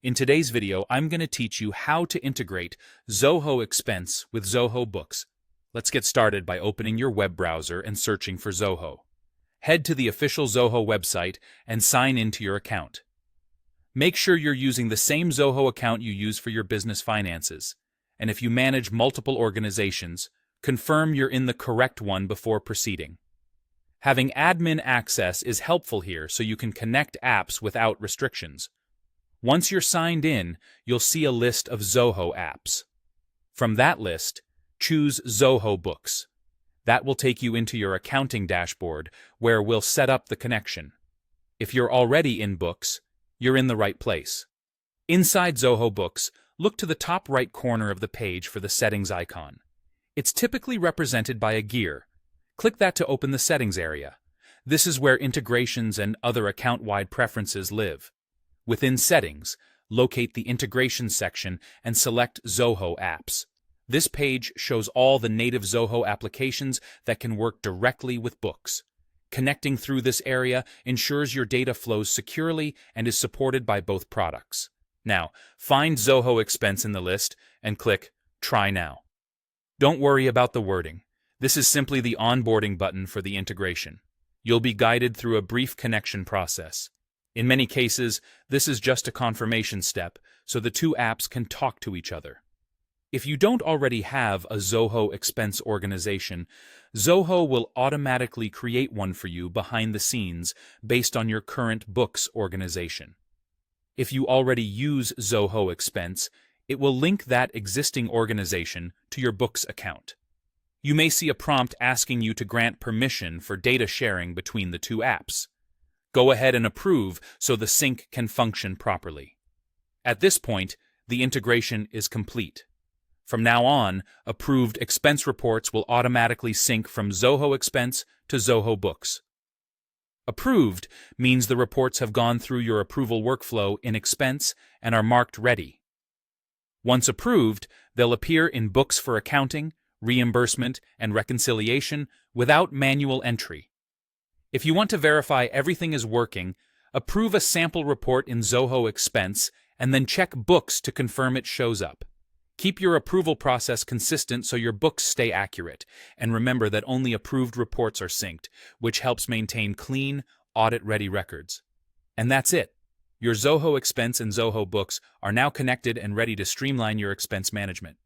In today's video, I'm going to teach you how to integrate Zoho Expense with Zoho Books. Let's get started by opening your web browser and searching for Zoho. Head to the official Zoho website and sign into your account. Make sure you're using the same Zoho account you use for your business finances. And if you manage multiple organizations, confirm you're in the correct one before proceeding. Having admin access is helpful here so you can connect apps without restrictions. Once you're signed in, you'll see a list of Zoho apps. From that list, choose Zoho Books. That will take you into your accounting dashboard, where we'll set up the connection. If you're already in Books, you're in the right place. Inside Zoho Books, look to the top right corner of the page for the settings icon. It's typically represented by a gear. Click that to open the settings area. This is where integrations and other account-wide preferences live. Within Settings, locate the Integration section and select Zoho Apps. This page shows all the native Zoho applications that can work directly with Books. Connecting through this area ensures your data flows securely and is supported by both products. Now, find Zoho Expense in the list and click Try Now. Don't worry about the wording. This is simply the onboarding button for the integration. You'll be guided through a brief connection process. In many cases, this is just a confirmation step, so the two apps can talk to each other. If you don't already have a Zoho Expense organization, Zoho will automatically create one for you behind the scenes based on your current Books organization. If you already use Zoho Expense, it will link that existing organization to your Books account. You may see a prompt asking you to grant permission for data sharing between the two apps. Go ahead and approve so the sync can function properly. At this point, the integration is complete. From now on, approved expense reports will automatically sync from Zoho Expense to Zoho Books. Approved means the reports have gone through your approval workflow in Expense and are marked ready. Once approved, they'll appear in Books for accounting, reimbursement, and reconciliation without manual entry. If you want to verify everything is working, approve a sample report in Zoho Expense and then check Books to confirm it shows up. Keep your approval process consistent so your books stay accurate, and remember that only approved reports are synced, which helps maintain clean, audit-ready records. And that's it. Your Zoho Expense and Zoho Books are now connected and ready to streamline your expense management.